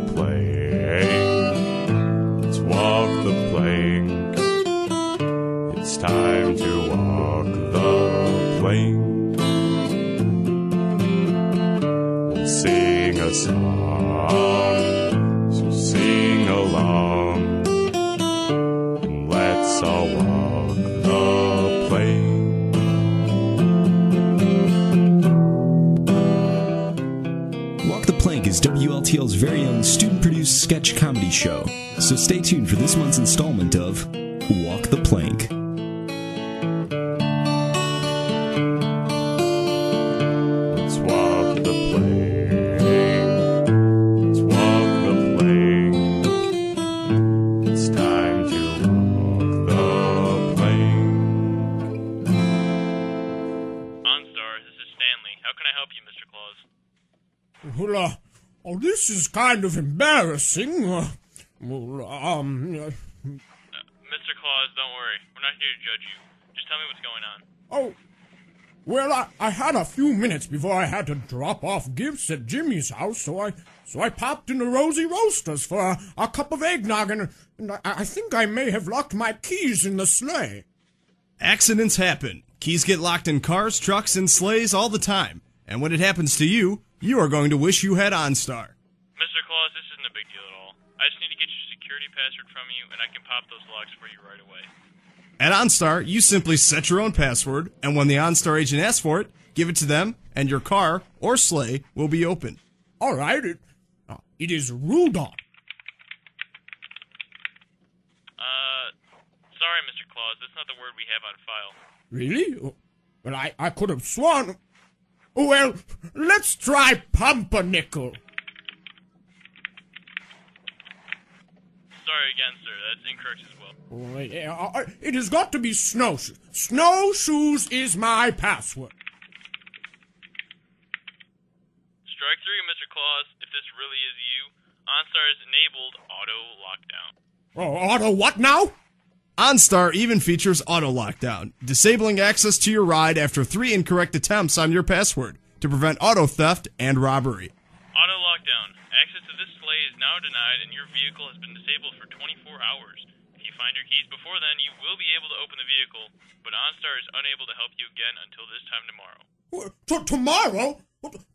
the plank. Let's walk the plank. It's time to walk the plank. We'll sing a song, so sing along. And let's all walk the plank. Walk the Plank is WLTL's very own student-produced sketch comedy show, so stay tuned for this month's installment of Walk the Plank. Let's walk the plank. Let's walk the plank. It's time to walk the plank. OnStar, this is Stanley. How can I help you, Mr. Claus? Well, this is kind of embarrassing. Mr. Claus, don't worry. We're not here to judge you. Just tell me what's going on. Oh, well, I had a few minutes before I had to drop off gifts at Jimmy's house, so I popped into Rosie Roasters for a cup of eggnog, and I think I may have locked my keys in the sleigh. Accidents happen. Keys get locked in cars, trucks, and sleighs all the time. And when it happens to you, you are going to wish you had OnStar. Mr. Claus, this isn't a big deal at all. I just need to get your security password from you, and I can pop those locks for you right away. At OnStar, you simply set your own password, and when the OnStar agent asks for it, give it to them, and your car or sleigh will be open. All right, it is Rudolph. Sorry, Mr. Claus, that's not the word we have on file. Really? Well, I could have sworn. Well, let's try Pumpernickel. Sorry again, sir. That's incorrect as well. Oh, yeah, it has got to be snowshoes. Snowshoes is my password. Strike three, Mr. Claus. If this really is you, OnStar has enabled auto lockdown. Oh, auto what now? OnStar even features auto lockdown, disabling access to your ride after 3 incorrect attempts on your password to prevent auto theft and robbery. Auto lockdown. Access to this sleigh is now denied and your vehicle has been disabled for 24 hours. If you find your keys before then, you will be able to open the vehicle, but OnStar is unable to help you again until this time tomorrow. Tomorrow?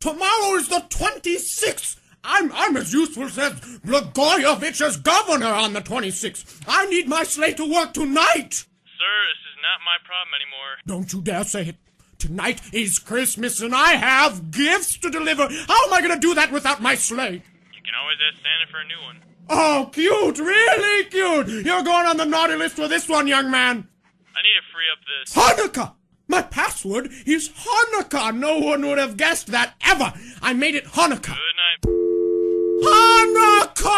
Tomorrow is the 26th. I'm as useful as Blagojevich as governor on the 26th. I need my sleigh to work tonight. Sir, this is not my problem anymore. Don't you dare say it. Tonight is Christmas and I have gifts to deliver. How am I going to do that without my sleigh? You can always ask Santa for a new one. Oh, cute. Really cute. You're going on the naughty list for this one, young man. I need to free up this. Hanukkah! My password is Hanukkah. No one would have guessed that ever. I made it Hanukkah. Good night. Hanukkah!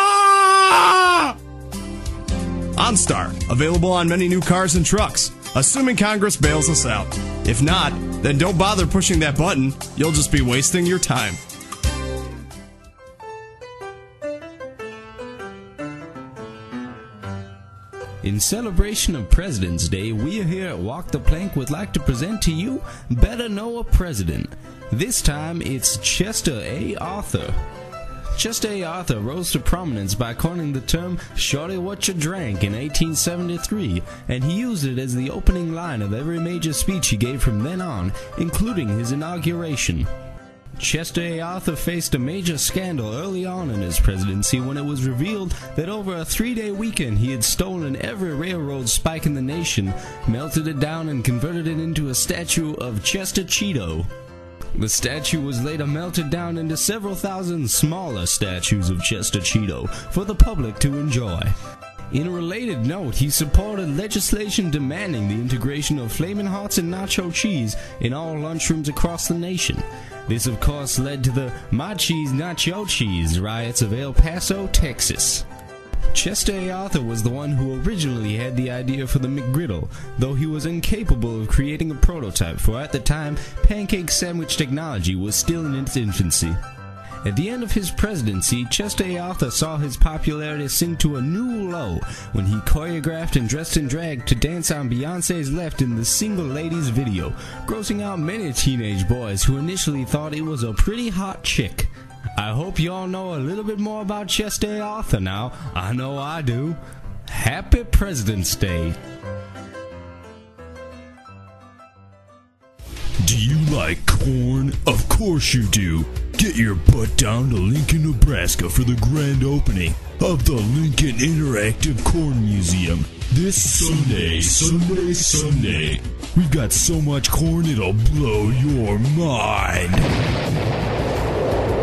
OnStar, available on many new cars and trucks, assuming Congress bails us out. If not, then don't bother pushing that button. You'll just be wasting your time. In celebration of President's Day, we here at Walk the Plank would like to present to you Better Know a President. This time it's Chester A. Arthur. Chester A. Arthur rose to prominence by coining the term "Shorty what you drank" in 1873, and he used it as the opening line of every major speech he gave from then on, including his inauguration. Chester A. Arthur faced a major scandal early on in his presidency when it was revealed that over a 3-day weekend he had stolen every railroad spike in the nation, melted it down, and converted it into a statue of Chester Cheeto. The statue was later melted down into several thousand smaller statues of Chester Cheeto for the public to enjoy. In a related note, he supported legislation demanding the integration of Flamin' Hots and nacho cheese in all lunchrooms across the nation. This, of course, led to the My Cheese, Not Your Cheese riots of El Paso, Texas. Chester A. Arthur was the one who originally had the idea for the McGriddle, though he was incapable of creating a prototype, for at the time, pancake sandwich technology was still in its infancy. At the end of his presidency, Chester A. Arthur saw his popularity sink to a new low when he choreographed and dressed in drag to dance on Beyoncé's Left in the Single Ladies video, grossing out many teenage boys who initially thought it was a pretty hot chick. I hope you all know a little bit more about Chester A. Arthur now. I know I do. Happy President's Day. Do you like corn? Of course you do. Get your butt down to Lincoln, Nebraska for the grand opening of the Lincoln Interactive Corn Museum this Sunday. We've got so much corn it'll blow your mind.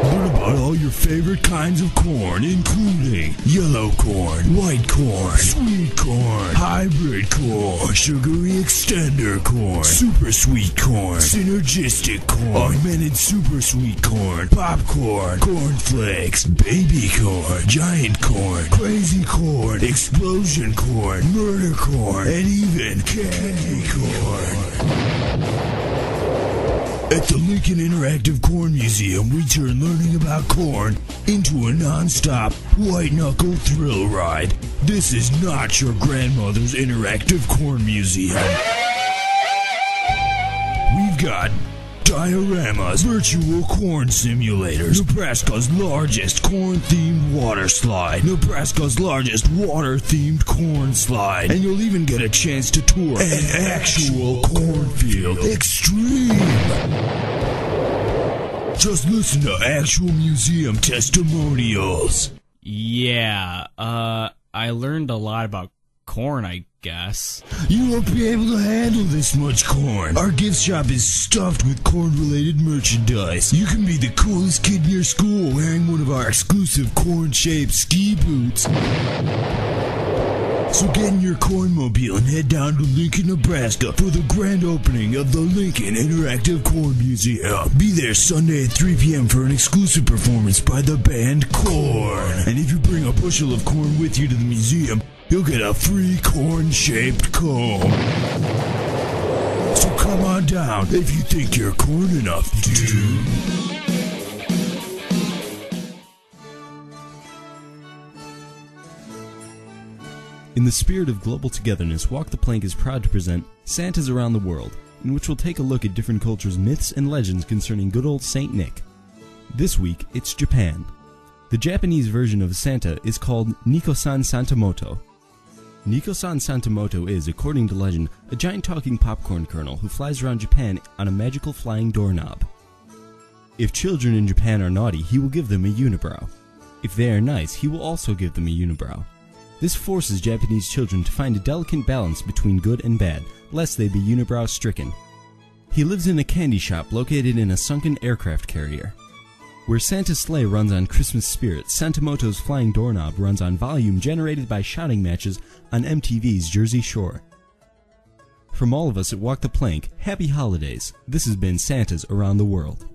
Learn about all your favorite kinds of corn, including yellow corn, white corn, sweet corn, hybrid corn, sugary extender corn, super sweet corn, synergistic corn, augmented super sweet corn, popcorn, corn flakes, baby corn, giant corn, crazy corn, explosion corn, murder corn, and even candy corn. At the Lincoln Interactive Corn Museum, we turn learning about corn into a non-stop, white-knuckle thrill ride. This is not your grandmother's interactive corn museum. We've got dioramas, virtual corn simulators, Nebraska's largest corn-themed water slide, Nebraska's largest water-themed corn slide, and you'll even get a chance to tour an actual cornfield. Extreme! Just listen to actual museum testimonials. Yeah, I learned a lot about corn, I guess. You won't be able to handle this much corn. Our gift shop is stuffed with corn-related merchandise. You can be the coolest kid in your school wearing one of our exclusive corn-shaped ski boots. So get in your cornmobile and head down to Lincoln, Nebraska for the grand opening of the Lincoln Interactive Corn Museum. Be there Sunday at 3 p.m. for an exclusive performance by the band Corn. And if you bring a bushel of corn with you to the museum, you'll get a free corn-shaped comb. So come on down if you think you're corn enough, dude. In the spirit of global togetherness, Walk the Plank is proud to present Santas Around the World, in which we'll take a look at different cultures' myths and legends concerning good old Saint Nick. This week, it's Japan. The Japanese version of Santa is called Niko-san Santamoto. Niko-san Santamoto is, according to legend, a giant talking popcorn kernel who flies around Japan on a magical flying doorknob. If children in Japan are naughty, he will give them a unibrow. If they are nice, he will also give them a unibrow. This forces Japanese children to find a delicate balance between good and bad, lest they be unibrow stricken. He lives in a candy shop located in a sunken aircraft carrier. Where Santa's sleigh runs on Christmas spirit, Santamoto's flying doorknob runs on volume generated by shouting matches on MTV's Jersey Shore. From all of us at Walk the Plank, happy holidays. This has been Santas Around the World.